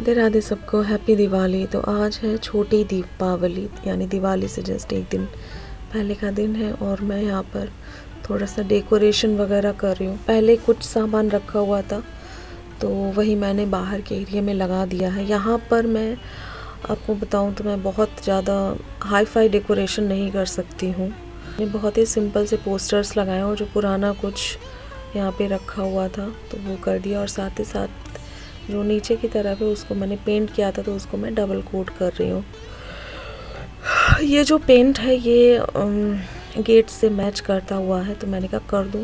राधे राधे सबको, हैप्पी दिवाली। तो आज है छोटी दीपावली, यानी दिवाली से जस्ट एक दिन पहले का दिन है और मैं यहाँ पर थोड़ा सा डेकोरेशन वगैरह कर रही हूँ। पहले कुछ सामान रखा हुआ था तो वही मैंने बाहर के एरिया में लगा दिया है। यहाँ पर मैं आपको बताऊँ तो मैं बहुत ज़्यादा हाई फाई डेकोरेशन नहीं कर सकती हूँ। मैं बहुत ही सिंपल से पोस्टर्स लगाए और जो पुराना कुछ यहाँ पे रखा हुआ था तो वो कर दिया, और साथ ही साथ जो नीचे की तरफ है उसको मैंने पेंट किया था तो उसको मैं डबल कोट कर रही हूँ। ये जो पेंट है ये गेट से मैच करता हुआ है तो मैंने कहा कर दूँ,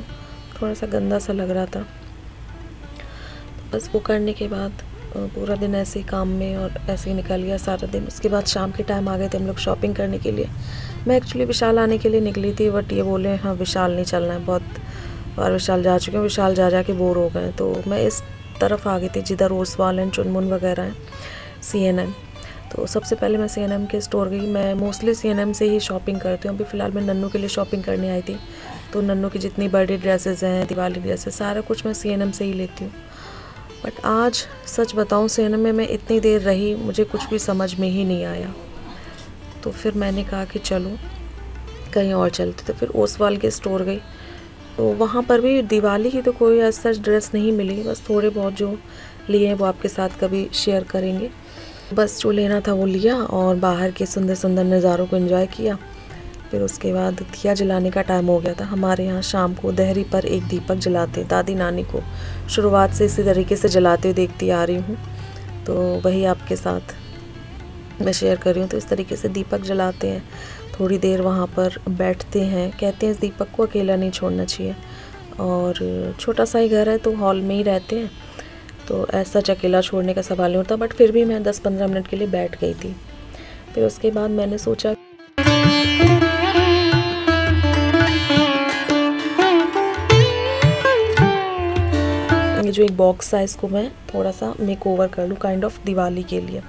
थोड़ा सा गंदा सा लग रहा था। तो बस वो करने के बाद पूरा दिन ऐसे ही काम में और ऐसे ही निकल गया सारा दिन। उसके बाद शाम के टाइम आ गए थे हम लोग शॉपिंग करने के लिए। मैं एक्चुअली विशाल आने के लिए निकली थी, बट ये बोले हाँ विशाल नहीं चलना है, बहुत बार विशाल जा चुके हैं, विशाल जा के बोर हो गए। तो मैं इस तरफ आ गई थी जिधर ओसवाल एंड चुनमुन वगैरह हैं, C&M। तो सबसे पहले मैं C&M के स्टोर गई। मैं मोस्टली C&M से ही शॉपिंग करती हूँ। अभी फ़िलहाल मैं नन्नू के लिए शॉपिंग करने आई थी, तो नन्नू की जितनी बर्थडे ड्रेसेस हैं, दिवाली ड्रेसेस, सारा कुछ मैं C&M से ही लेती हूँ। बट आज सच बताऊँ C&M में मैं इतनी देर रही, मुझे कुछ भी समझ में ही नहीं आया। तो फिर मैंने कहा कि चलो कहीं और चलते। तो फिर ओसवाल के स्टोर गई, तो वहाँ पर भी दिवाली की तो कोई ऐसा ड्रेस नहीं मिली, बस थोड़े बहुत जो लिए हैं वो आपके साथ कभी शेयर करेंगे। बस जो लेना था वो लिया और बाहर के सुंदर सुंदर नज़ारों को एंजॉय किया। फिर उसके बाद दिया जलाने का टाइम हो गया था। हमारे यहाँ शाम को दहरी पर एक दीपक जलाते, दादी नानी को शुरुआत से इसी तरीके से जलाते हुए देखती आ रही हूँ, तो वही आपके साथ मैं शेयर कर रही हूँ। तो इस तरीके से दीपक जलाते हैं, थोड़ी देर वहाँ पर बैठते हैं। कहते हैं इस दीपक को अकेला नहीं छोड़ना चाहिए, और छोटा सा ही घर है तो हॉल में ही रहते हैं, तो ऐसा अकेला छोड़ने का सवाल नहीं होता। बट फिर भी मैं 10-15 मिनट के लिए बैठ गई थी। फिर उसके बाद मैंने सोचा ये जो एक बॉक्स है इसको मैं थोड़ा सा मेक ओवर कर लूँ काइंड ऑफ दिवाली के लिए।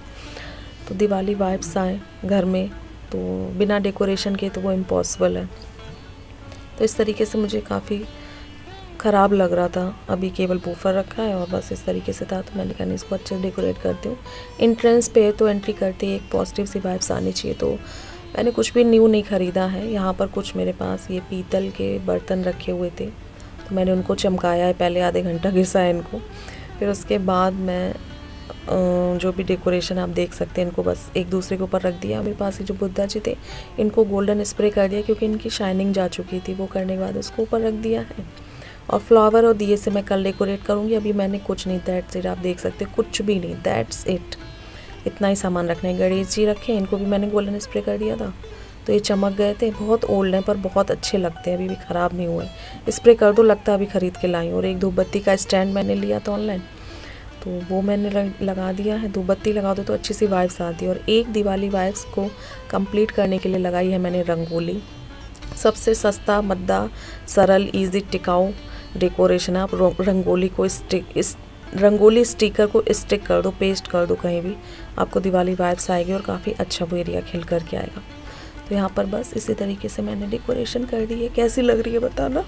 तो दिवाली वाइब्स आए घर में, तो बिना डेकोरेशन के तो वो इम्पॉसिबल है। तो इस तरीके से मुझे काफ़ी ख़राब लग रहा था। अभी केवल बूफर रखा है और बस इस तरीके से था, तो मैंने कहा इसको अच्छे से डेकोरेट करती हूँ। एंट्रेंस पे तो एंट्री करते ही एक पॉजिटिव सी वाइब्स आनी चाहिए। तो मैंने कुछ भी न्यू नहीं ख़रीदा है। यहाँ पर कुछ मेरे पास ये पीतल के बर्तन रखे हुए थे, तो मैंने उनको चमकाया है, पहले आधे घंटा घिसाया इनको। फिर उसके बाद मैं जो भी डेकोरेशन आप देख सकते हैं इनको बस एक दूसरे के ऊपर रख दिया। मेरे पास ये जो बुद्धा जी थे इनको गोल्डन स्प्रे कर दिया क्योंकि इनकी शाइनिंग जा चुकी थी। वो करने के बाद उसको ऊपर रख दिया है, और फ्लावर और दिए से मैं कल डेकोरेट करूँगी। अभी मैंने कुछ नहीं, दैट्स इट। आप देख सकते हैं कुछ भी नहीं, दैट्स इट। इतना ही सामान रखना है। गणेश जी रखे, इनको भी मैंने गोल्डन स्प्रे कर दिया था, तो ये चमक गए थे। बहुत ओल्ड हैं पर बहुत अच्छे लगते हैं, अभी भी ख़राब नहीं हुए। स्प्रे कर दो लगता है अभी ख़रीद के लाई। और एक धूपबत्ती का स्टैंड मैंने लिया था ऑनलाइन, तो वो मैंने लगा दिया है। धूपबत्ती लगा दो तो अच्छी सी वाइब्स आती है। और एक दिवाली वाइब्स को कंप्लीट करने के लिए लगाई है मैंने रंगोली। सबसे सस्ता, मद्दा, सरल, इजी, टिकाऊ डेकोरेशन है। आप रंगोली को रंगोली स्टिकर को स्टिक कर दो, पेस्ट कर दो कहीं भी, आपको दिवाली वाइब्स आएगी और काफ़ी अच्छा वो एरिया खिल करके आएगा। तो यहाँ पर बस इसी तरीके से मैंने डेकोरेशन कर दी है। कैसी लग रही है बताना।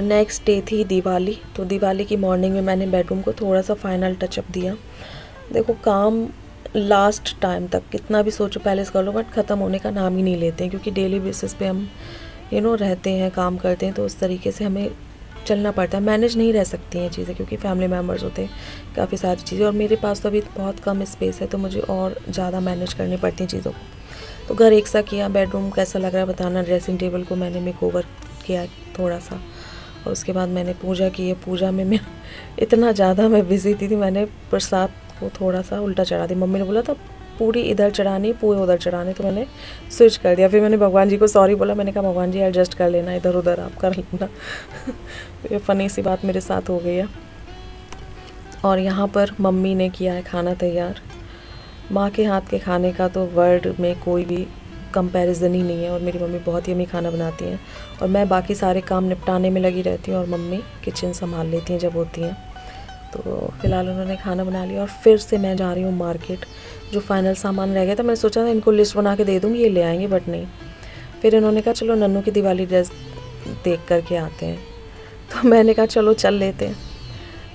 नेक्स्ट डे थी दिवाली। तो दिवाली की मॉर्निंग में मैंने बेडरूम को थोड़ा सा फाइनल टचअप दिया। देखो काम लास्ट टाइम तक कितना भी सोचो पहले से कर लो, बट ख़त्म होने का नाम ही नहीं लेते हैं, क्योंकि डेली बेसिस पे हम रहते हैं, काम करते हैं, तो उस तरीके से हमें चलना पड़ता है। मैनेज नहीं रह सकती हैं चीज़ें, क्योंकि फैमिली मेम्बर्स होते हैं, काफ़ी सारी चीज़ें, और मेरे पास तो अभी बहुत कम स्पेस है, तो मुझे और ज़्यादा मैनेज करनी पड़ती हैं चीज़ों को। तो घर एक सा किया। बेडरूम कैसा लग रहा है बताना। ड्रेसिंग टेबल को मैंने मेक ओवर किया थोड़ा सा, और उसके बाद मैंने पूजा की है। पूजा में मैं इतना ज़्यादा मैं बिज़ी थी, मैंने प्रसाद को थोड़ा सा उल्टा चढ़ा दी। मम्मी ने बोला था पूरी इधर चढ़ानी, पूरे उधर चढ़ाने, तो मैंने स्विच कर दिया। फिर मैंने भगवान जी को सॉरी बोला। मैंने कहा भगवान जी एडजस्ट कर लेना, इधर उधर आप कर लेना। ये फ़नी सी बात मेरे साथ हो गई है। और यहाँ पर मम्मी ने किया है खाना तैयार। माँ के हाथ के खाने का तो वर्ल्ड में कोई भी कंपैरिजन ही नहीं है। और मेरी मम्मी बहुत यम्मी खाना बनाती हैं और मैं बाकी सारे काम निपटाने में लगी रहती हूँ और मम्मी किचन संभाल लेती हैं जब होती हैं। तो फ़िलहाल उन्होंने खाना बना लिया और फिर से मैं जा रही हूँ मार्केट। जो फाइनल सामान रह गया था, मैंने सोचा था इनको लिस्ट बना के दे दूँगी, ये ले आएंगे, बट नहीं। फिर इन्होंने कहा चलो नन्नू की दिवाली ड्रेस देख कर के आते हैं। तो मैंने कहा चलो चल लेते हैं,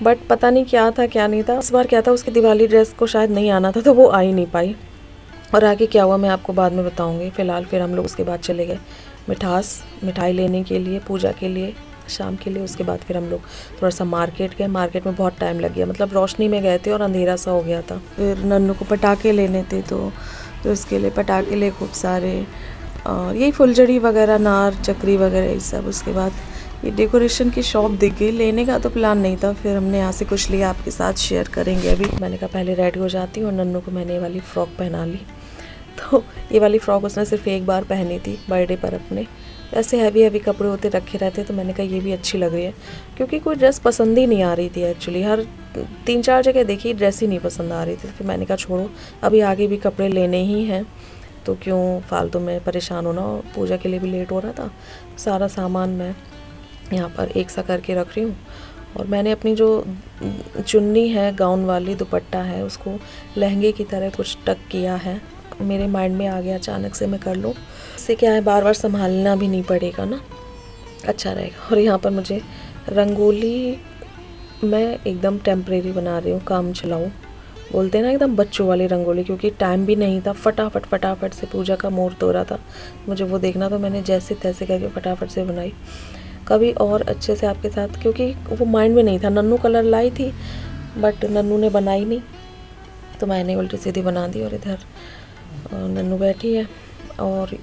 बट पता नहीं क्या था क्या नहीं था। इस बार क्या था, उसकी दिवाली ड्रेस को शायद नहीं आना था तो वो आ ही नहीं पाई। और आगे क्या हुआ मैं आपको बाद में बताऊंगी। फ़िलहाल फिर हम लोग उसके बाद चले गए मिठाई लेने के लिए, पूजा के लिए, शाम के लिए। उसके बाद फिर हम लोग थोड़ा सा मार्केट गए। मार्केट में बहुत टाइम लग गया, मतलब रोशनी में गए थे और अंधेरा सा हो गया था। फिर नन्नू को पटाखे लेने थे तो उसके लिए पटाखे ले खूब सारे, और यही फुलझड़ी वगैरह, नार चक्री वगैरह ये सब। उसके बाद ये डेकोरेशन की शॉप दिख गई। लेने का तो प्लान नहीं था, फिर हमने यहाँ से कुछ लिया, आपके साथ शेयर करेंगे अभी। मैंने कहा पहले रेडी हो जाती हूँ और नन्नू को मैंने ये वाली फ़्रॉक पहना ली। तो ये वाली फ़्रॉक उसने सिर्फ एक बार पहनी थी बर्थडे पर अपने। ऐसे हैवी कपड़े होते रखे रहते, तो मैंने कहा ये भी अच्छी लग रही है, क्योंकि कोई ड्रेस पसंद ही नहीं आ रही थी एक्चुअली। हर 3-4 जगह देखी, ड्रेस ही नहीं पसंद आ रही थी। फिर मैंने कहा छोड़ो, अभी आगे भी कपड़े लेने ही हैं तो क्यों फालतू में परेशान होना। पूजा के लिए भी लेट हो रहा था। सारा सामान मैं यहाँ पर एक सा करके रख रही हूँ। और मैंने अपनी जो चुन्नी है, गाउन वाली दुपट्टा है, उसको लहंगे की तरह कुछ टक किया है। मेरे माइंड में आ गया अचानक से मैं कर लूँ, इससे क्या है बार बार संभालना भी नहीं पड़ेगा ना, अच्छा रहेगा। और यहाँ पर मुझे रंगोली मैं एकदम टेम्परेरी बना रही हूँ, काम चलाऊँ बोलते हैं ना, एकदम बच्चों वाली रंगोली, क्योंकि टाइम भी नहीं था। फटाफट से पूजा का मुहूर्त हो रहा था, मुझे वो देखना, तो मैंने जैसे तैसे करके फटाफट से बनाई। कभी और अच्छे से आपके साथ, क्योंकि वो माइंड में नहीं था। नन्नू कलर लाई थी बट नन्नू ने बनाई नहीं, तो मैंने उल्टी सीधी बना दी। और इधर नन्नू बैठी है और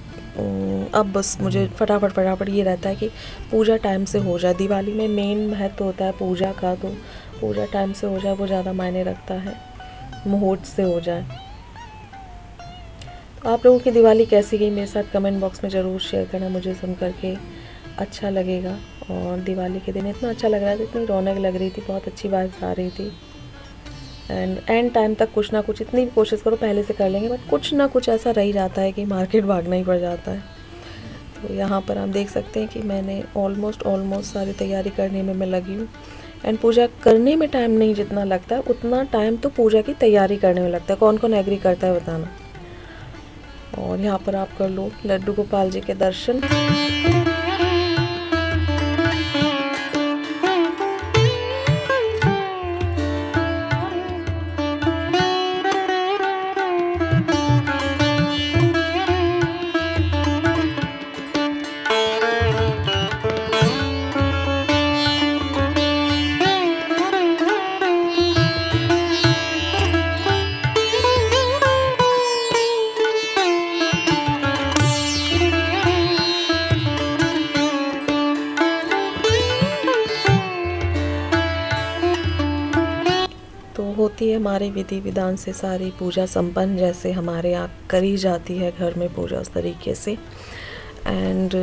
अब बस मुझे फटाफट ये रहता है कि पूजा टाइम से हो जाए। दिवाली में मेन महत्व होता है पूजा का, तो पूजा टाइम से हो जाए वो ज़्यादा मायने रखता है, मुहूर्त से हो जाए। तो आप लोगों की दिवाली कैसी गई मेरे साथ कमेंट बॉक्स में ज़रूर शेयर करना, मुझे सुन करके अच्छा लगेगा। और दिवाली के दिन इतना अच्छा लग रहा था, इतनी रौनक लग रही थी, बहुत अच्छी वाइब्स आ रही थी। एंड टाइम तक कुछ ना कुछ, इतनी भी कोशिश करो पहले से कर लेंगे, बट कुछ ना कुछ ऐसा रह ही जाता है कि मार्केट भागना ही पड़ जाता है। तो यहाँ पर आप देख सकते हैं कि मैंने ऑलमोस्ट सारी तैयारी करने में मैं लगी हूँ। एंड पूजा करने में टाइम नहीं जितना लगता है, उतना टाइम तो पूजा की तैयारी करने में लगता है। कौन कौन एग्री करता है बताना। और यहाँ पर आप कर लो लड्डू गोपाल जी के दर्शन। तो होती है हमारे विधि विधान से सारी पूजा संपन्न, जैसे हमारे यहाँ करी जाती है घर में पूजा उस तरीके से। एंड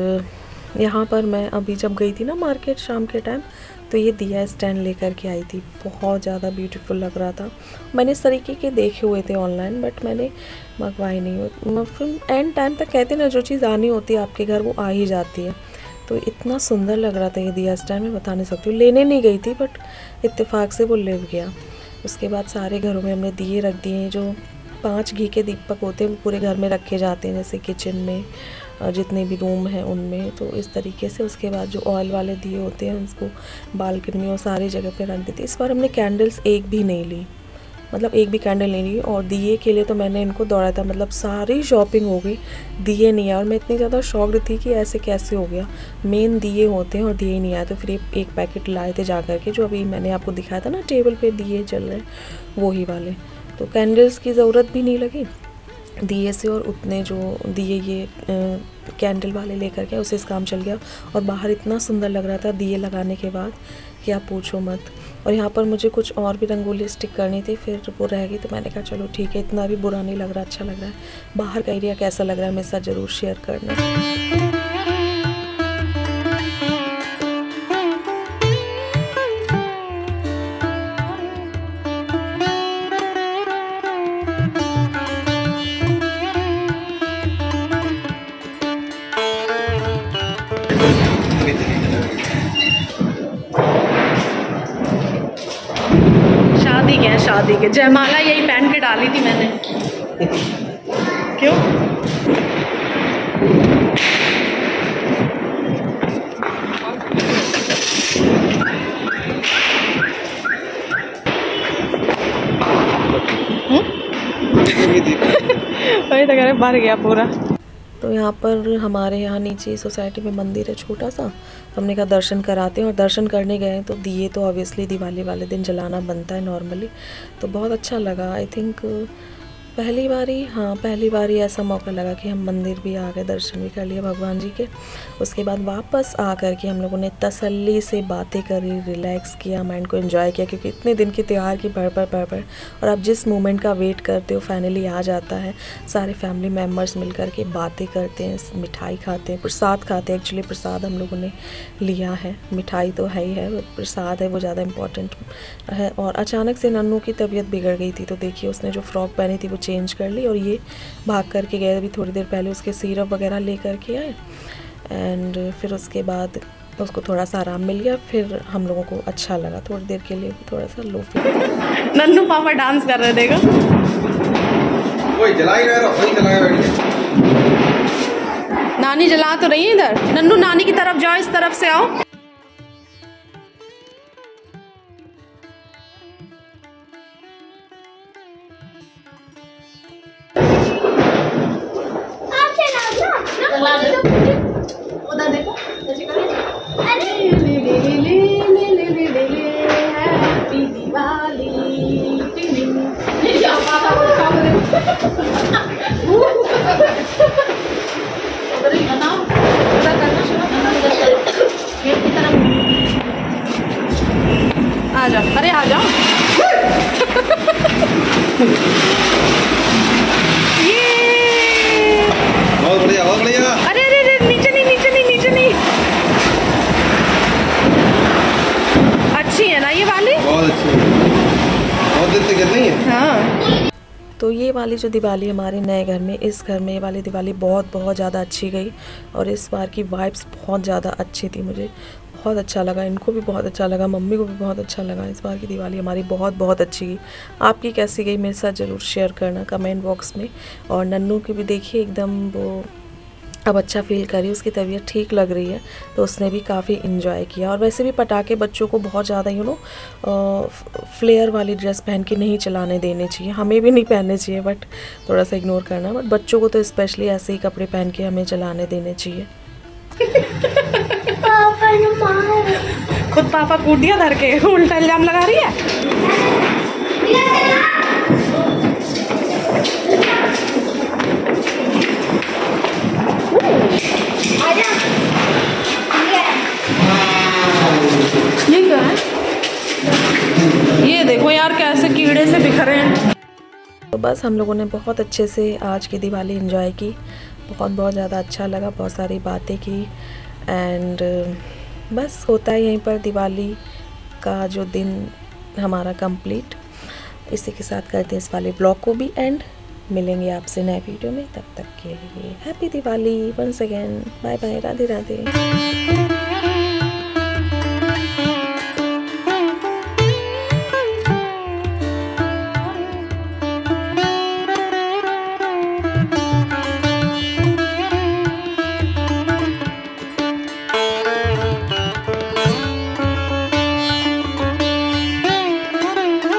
यहाँ पर मैं अभी जब गई थी ना मार्केट शाम के टाइम, तो ये दिया स्टैंड लेकर के आई थी, बहुत ज़्यादा ब्यूटीफुल लग रहा था। मैंने इस तरीके के देखे हुए थे ऑनलाइन, बट मैंने मंगवाए नहीं। फिर एंड टाइम तक कहते ना, जो चीज़ आनी होती है आपके घर वो आ ही जाती है। तो इतना सुंदर लग रहा था ये दिया स्टैंड, मैं बता नहीं सकती हूँ। लेने नहीं गई थी बट इत्तेफाक से वो ले गया। उसके बाद सारे घरों में हमने दिए रख दिए। जो 5 घी के दीपक होते हैं वो पूरे घर में रखे जाते हैं, जैसे किचन में, जितने भी रूम हैं उनमें, तो इस तरीके से। उसके बाद जो ऑयल वाले दिए होते हैं उसको बालकनी में और सारी जगह पे रख देते। इस बार हमने कैंडल्स एक भी नहीं ली, मतलब एक भी कैंडल नहीं ली। और दिए के लिए तो मैंने इनको दौड़ा था, मतलब सारी शॉपिंग हो गई, दिए नहीं आए। और मैं इतनी ज़्यादा शॉक्ड थी कि ऐसे कैसे हो गया, मेन दिए होते हैं और दिए नहीं आए। तो फिर एक पैकेट लाए थे जा कर के, जो अभी मैंने आपको दिखाया था ना टेबल पे दिए जल रहे हैं वही वाले। तो कैंडल्स की ज़रूरत भी नहीं लगी दिए से, और उतने जो दिए ये कैंडल वाले लेकर के उससे काम चल गया। और बाहर इतना सुंदर लग रहा था दिए लगाने के बाद कि आप पूछो मत। और यहाँ पर मुझे कुछ और भी रंगोली स्टिक करनी थी, फिर वो रह गई, तो मैंने कहा चलो ठीक है, इतना भी बुरा नहीं लग रहा, अच्छा लग रहा है। बाहर का एरिया कैसा लग रहा है मेरे साथ ज़रूर शेयर करना। शादी के। जयमाला यही पहन के डाली थी मैंने। क्यों? वही तो कह रहे, भर गया पूरा। तो यहाँ पर हमारे यहाँ नीचे सोसाइटी में मंदिर है छोटा सा, हमने कहा दर्शन कराते हैं। और दर्शन करने गए तो दिए तो ऑब्वियसली दिवाली वाले दिन जलाना बनता है नॉर्मली, तो बहुत अच्छा लगा। आई थिंक पहली बारी ऐसा मौका लगा कि हम मंदिर भी आ गए, दर्शन भी कर लिए भगवान जी के। उसके बाद वापस आ कर के हम लोगों ने तसल्ली से बातें करी, रिलैक्स किया, माइंड को एंजॉय किया, क्योंकि इतने दिन की त्यौहार की भर और आप जिस मोमेंट का वेट करते हो फाइनली आ जाता है। सारे फैमिली मेम्बर्स मिल कर के बातें करते हैं, मिठाई खाते हैं, प्रसाद खाते हैं। एक्चुअली प्रसाद हम लोगों ने लिया है, मिठाई तो है ही है, प्रसाद है वो ज़्यादा इम्पॉर्टेंट है। और अचानक से नन्नू की तबीयत बिगड़ गई थी, तो देखिए उसने जो फ्रॉक पहनी थी वो चेंज कर ली और ये भाग करके गए। अभी थोड़ी देर पहले उसके सिरप वगैरह ले करके आए एंड फिर उसके बाद उसको थोड़ा सा आराम मिल गया। फिर हम लोगों को अच्छा लगा थोड़ी देर के लिए, थोड़ा सा लो फील। नन्नू पापा डांस कर रहे, देखो कोई जला ही रहा, वही जलाया बैठे। नानी जला तो रही है इधर। नन्नू नानी की तरफ जाओ, इस तरफ से आओ। उधर देखो, हैप्पी दिवाली। आ जाओ, अरे आ जाओ। बहुत बढ़िया, बहुत बढ़िया। अरे अरे अरे, नीचे नहीं, नीचे नहीं, नीचे नहीं। अच्छी है ना ये वाली? बहुत अच्छी, बहुत दिन से गिर नहीं है। हाँ। तो ये वाली जो दिवाली हमारे नए घर में, इस घर में ये वाली दिवाली बहुत ज़्यादा अच्छी गई। और इस बार की वाइब्स बहुत ज़्यादा अच्छी थी, मुझे बहुत अच्छा लगा, इनको भी बहुत अच्छा लगा, मम्मी को भी बहुत अच्छा लगा। इस बार की दिवाली हमारी बहुत अच्छी गई। आपकी कैसी गई मेरे साथ ज़रूर शेयर करना कमेंट बॉक्स में। और नन्नू की भी देखिए एकदम वो अब अच्छा फील करी, उसकी तबीयत ठीक लग रही है, तो उसने भी काफ़ी इन्जॉय किया। और वैसे भी पटाखे बच्चों को बहुत ज़्यादा फ्लेयर वाली ड्रेस पहन के नहीं चलाने देने चाहिए, हमें भी नहीं पहनने चाहिए, बट थोड़ा सा इग्नोर करना। बट बच्चों को तो स्पेशली ऐसे ही कपड़े पहन के हमें चलाने देने चाहिए। खुद पापा कूट दिया धर के, उल्टा इल्जाम लगा रही है। ये क्या है? ये देखो यार कैसे कीड़े से बिखरे हैं। तो बस हम लोगों ने बहुत अच्छे से आज की दिवाली एंजॉय की, बहुत ज़्यादा अच्छा लगा, बहुत सारी बातें की एंड बस होता है यहीं पर दिवाली का जो दिन हमारा कंप्लीट। इसी के साथ करते हैं इस वाले ब्लॉग को भी एंड। मिलेंगे आपसे नए वीडियो में, तब तक के लिए happy Diwali once again, bye bye, Radhe Radhe.